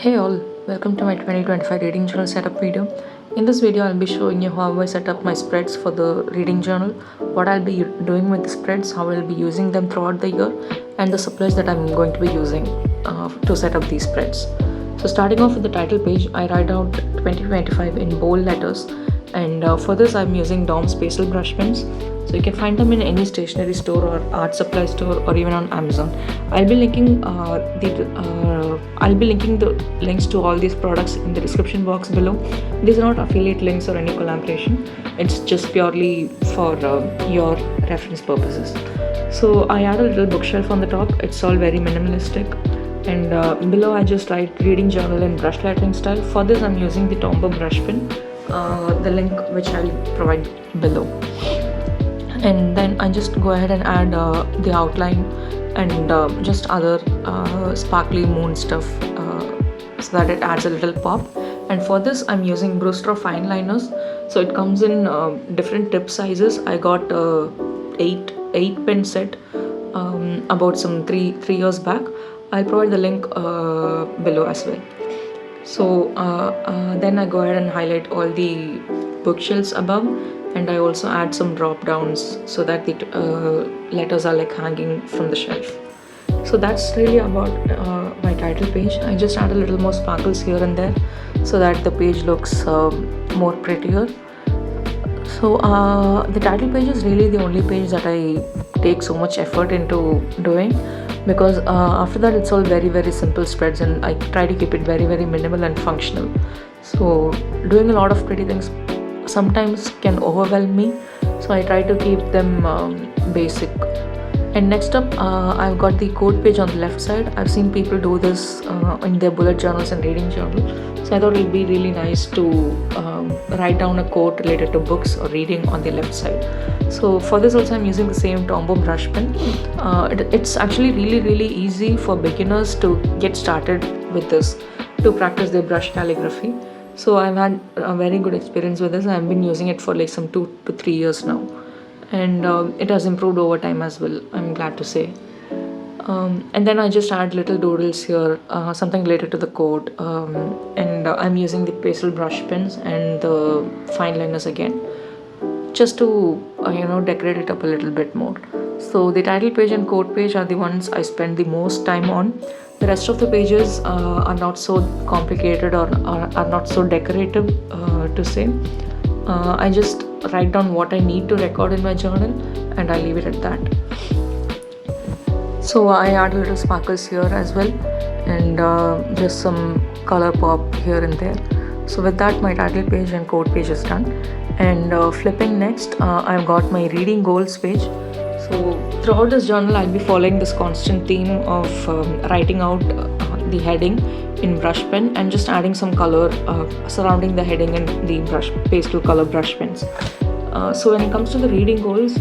Hey all, welcome to my 2025 reading journal setup video. In this video, I'll be showing you how I set up my spreads for the reading journal, what I'll be doing with the spreads, how I'll be using them throughout the year, and the supplies that I'm going to be using to set up these spreads. So starting off with the title page, I write out 2025 in bold letters, and for this I'm using Dom's pastel brush pens. So you can find them in any stationery store or art supply store or even on Amazon. I'll be linking the links to all these products in the description box below. These are not affiliate links or any collaboration. It's just purely for your reference purposes. So I add a little bookshelf on the top. It's all very minimalistic. And below I just write reading journal in brush lettering style. For this I'm using the Tombow brush pen, the link which I will provide below. And then I just go ahead and add the outline and just other sparkly moon stuff so that it adds a little pop. And for this I'm using Booktrovert fine liners. So it comes in different tip sizes. I got 8 pen set about some 3 years back. I'll provide the link below as well. So then I go ahead and highlight all the bookshelves above, and I also add some drop downs so that the letters are like hanging from the shelf. So that's really about my title page. I just add a little more sparkles here and there so that the page looks more prettier. So the title page is really the only page that I take so much effort into doing, because after that it's all very simple spreads, and I try to keep it very minimal and functional. So doing a lot of pretty things sometimes can overwhelm me, so I try to keep them basic. And next up, I've got the quote page on the left side. I've seen people do this in their bullet journals and reading journal, so I thought it would be really nice to write down a quote related to books or reading on the left side. So for this also I'm using the same Tombow brush pen. It's actually really easy for beginners to get started with this, to practice their brush calligraphy. So I've had a very good experience with this. I've been using it for like some 2 to 3 years now, and it has improved over time as well, I'm glad to say. And then I just add little doodles here, something related to the quote, and I'm using the pastel brush pens and the fine liners again, just to decorate it up a little bit more. So the title page and quote page are the ones I spend the most time on. The rest of the pages are not so complicated or are not so decorative to say. I just write down what I need to record in my journal and I leave it at that. So I add little sparkles here as well, and just some color pop here and there. So with that, my title page and quote page is done. And flipping next, I've got my reading goals page. So throughout this journal, I'll be following this constant theme of writing out the heading in brush pen and just adding some color surrounding the heading in the pastel color brush pens. So when it comes to the reading goals,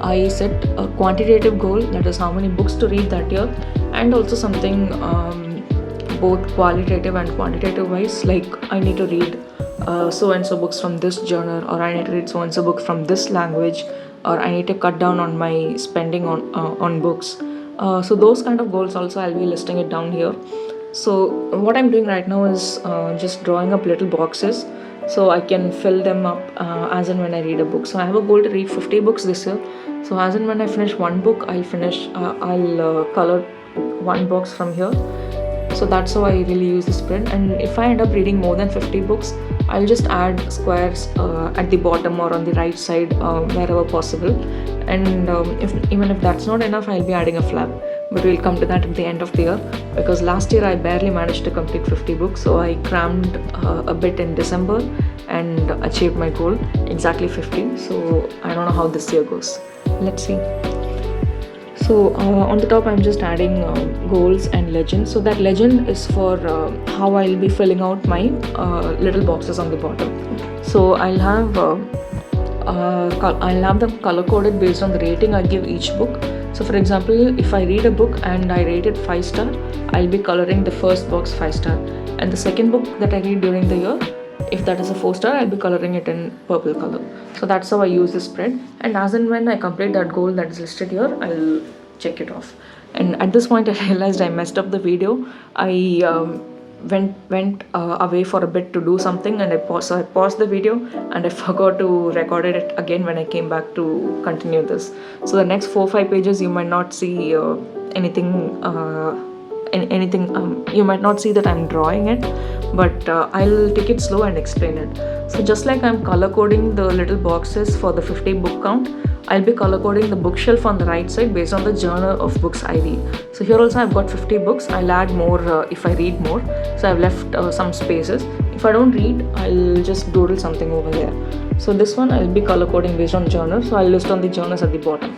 I set a quantitative goal, that is how many books to read that year, and also something both qualitative and quantitative wise, like I need to read so and so books from this genre, or I need to read so and so book from this language, or I need to cut down on my spending on books. So those kind of goals also I'll be listing it down here. So what I'm doing right now is just drawing up little boxes so I can fill them up as and when I read a book. So I have a goal to read 50 books this year. So as and when I finish one book, I'll color one box from here. So that's how I really use the spread. And if I end up reading more than 50 books, I'll just add squares at the bottom or on the right side wherever possible. And even if that's not enough, I'll be adding a flap. But we'll come to that at the end of the year, because last year I barely managed to complete 50 books. So I crammed a bit in December and achieved my goal, exactly 50. So I don't know how this year goes. Let's see. So on the top I'm just adding goals and legend. So that legend is for how I'll be filling out my little boxes on the bottom. So I'll have them color coded based on the rating I give each book. So for example, if I read a book and I rate it 5 star, I'll be coloring the first box 5 star, and the second book that I read during the year, if that is a 4 star, I'll be coloring it in purple color. So that's how I use this spread, and as and when I complete that goal that is listed here, I'll check it off. And at this point I realized I messed up the video. I went away for a bit to do something, and I paused the video, and I forgot to record it again when I came back to continue this. So the next 4-5 pages you might not see anything. You might not see that I'm drawing it, but I'll take it slow and explain it. So just like I'm color coding the little boxes for the 50 book count, I'll be color coding the bookshelf on the right side based on the genre of books I read. So here also I've got 50 books. I'll add more if I read more. So I've left some spaces. If I don't read, I'll just doodle something over there. So this one I'll be color coding based on genre. So I'll list on the genres at the bottom.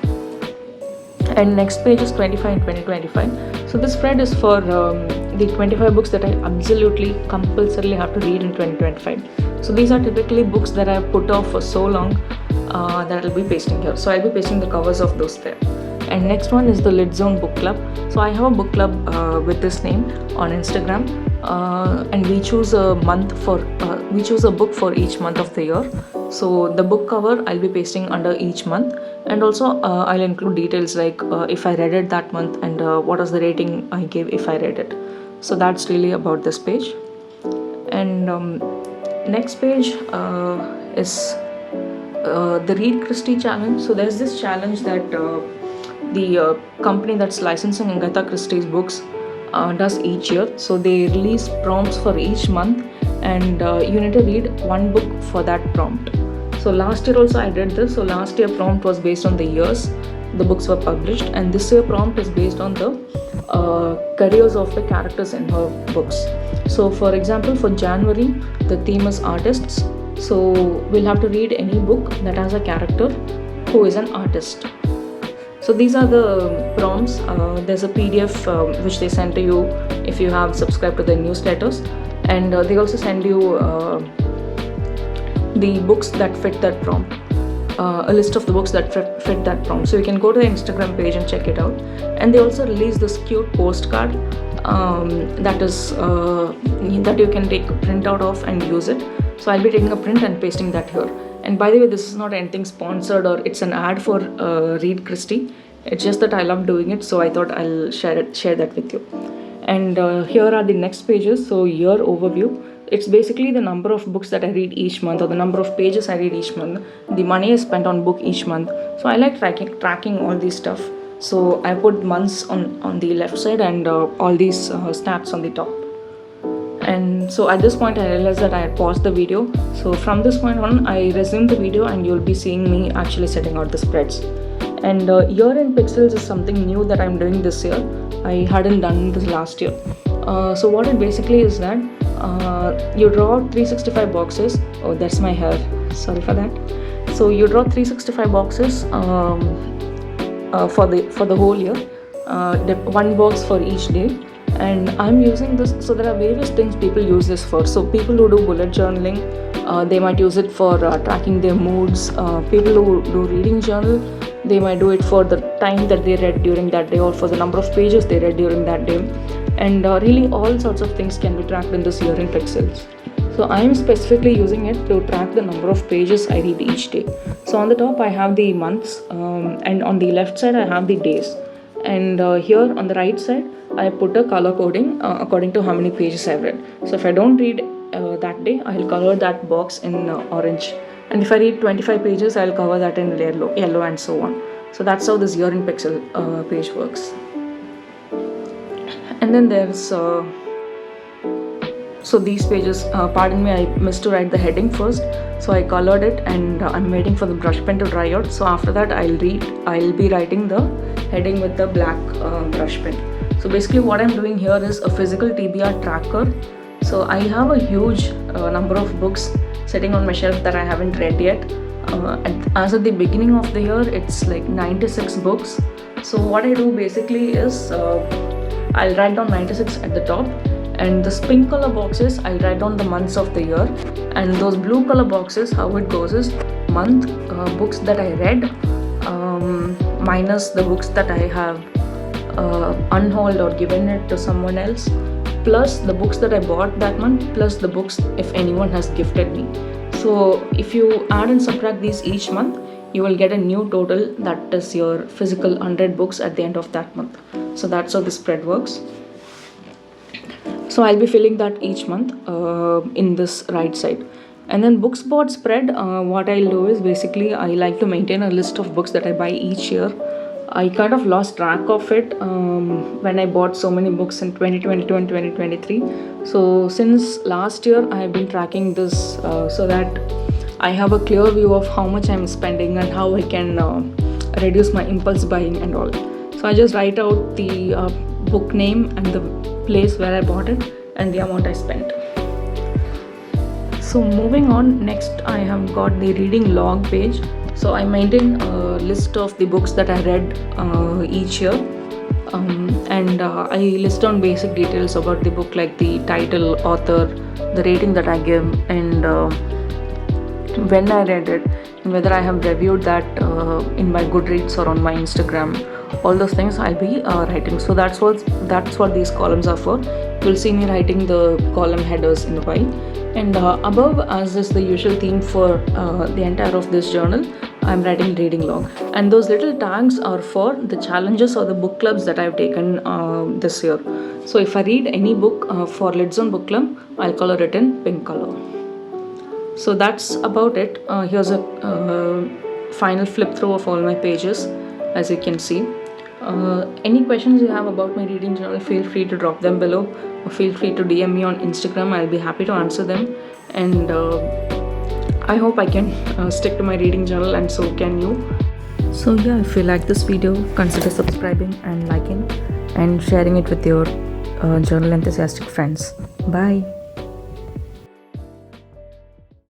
And next page is 25 and 2025. So this spread is for the 25 books that I absolutely compulsorily have to read in 2025. So these are typically books that I've put off for so long that I'll be pasting here. So I'll be pasting the covers of those there. And next one is the Lid Zone Book Club. So I have a book club with this name on Instagram, and we choose a book for each month of the year. So the book cover I'll be pasting under each month, and also I'll include details like if I read it that month and what was the rating I gave if I read it. So that's really about this page. And next page is the Read Christie challenge. So there's this challenge that the company that's licensing Agatha Christie's books does each year. So they release prompts for each month, and you need to read one book for that prompt. So last year also I did this. So last year prompt was based on the years the books were published, and this year prompt is based on the careers of the characters in her books. So for example, for January the theme is artists. So we'll have to read any book that has a character who is an artist. So these are the prompts. There's a PDF which they send to you if you have subscribed to their newsletters, and they also send you the books that fit that prompt, a list of the books that fit that prompt. So you can go to the Instagram page and check it out. And they also release this cute postcard that you can take a print out of and use it. So I'll be taking a print and pasting that here. And by the way, this is not anything sponsored or it's an ad for Read Christie. It's just that I love doing it, so I thought I'll share that with you. And here are the next pages. So year overview. It's basically the number of books that I read each month, or the number of pages I read each month, the money I spent on book each month. So I like tracking all these stuff. So I put months on the left side and all these stats on the top. And so at this point I realized that I had paused the video. So from this point on I resumed the video, and you'll be seeing me actually setting out the spreads. And year in pixels is something new that I'm doing this year. I hadn't done this last year. So what it basically is that you draw 365 boxes. Oh, that's my hair, sorry for that. So you draw 365 boxes for the whole year, one box for each day. And I'm using this, so there are various things people use this for. So people who do bullet journaling, they might use it for tracking their moods. People who do reading journal, they might do it for the time that they read during that day, or for the number of pages they read during that day. And really all sorts of things can be tracked in this year in pixels. So I am specifically using it to track the number of pages I read each day. So on the top I have the months, and on the left side I have the days. And here on the right side I put a color coding according to how many pages I've read. So if I don't read that day, I'll color that box in orange. And if I read 25 pages, I'll cover that in yellow and so on. So that's how this year in pixel page works. And then there's so these pages, pardon me, I missed to write the heading first. So I colored it, and I'm waiting for the brush pen to dry out. So after that I'll be writing the heading with the black brush pen. So basically what I'm doing here is a physical TBR tracker. So I have a huge number of books sitting on my shelf that I haven't read yet. As at the beginning of the year, it's like 96 books. So what I do basically is I'll write down 96 at the top, and the pink color boxes I'll write down the months of the year, and those blue color boxes, how it goes is month, books that I read minus the books that I have unhauled or given it to someone else, plus the books that I bought that month, plus the books if anyone has gifted me. So if you add and subtract these each month, you will get a new total, that is your physical 100 books at the end of that month. So that's how the spread works. So I'll be filling that each month in this right side. And then books bought spread, what I'll do is basically I like to maintain a list of books that I buy each year. I kind of lost track of it when I bought so many books in 2022 and 2023. So since last year I have been tracking this so that I have a clear view of how much I'm spending and how I can reduce my impulse buying and all. So I just write out the book name and the place where I bought it and the amount I spent. So moving on, next I have got the reading log page. So I maintain a list of the books that I read each year, and I list down basic details about the book like the title, author, the rating that I give, and when I read it, and whether I have reviewed that in my Goodreads or on my Instagram. All those things I'll be writing. So that's what these columns are for. You'll see me writing the column headers in a while. And above, as is the usual theme for the entire of this journal, I'm writing reading log. And those little tags are for the challenges or the book clubs that I've taken this year. So if I read any book for Lids on Book Club, I'll color it in pink color. So that's about it. Here's a final flip through of all my pages, as you can see. Any questions you have about my reading journal, feel free to drop them below, or feel free to DM me on Instagram. I'll be happy to answer them. And I hope I can stick to my reading journal, and so can you. So yeah, if you like this video, consider subscribing and liking and sharing it with your journal enthusiastic friends. Bye.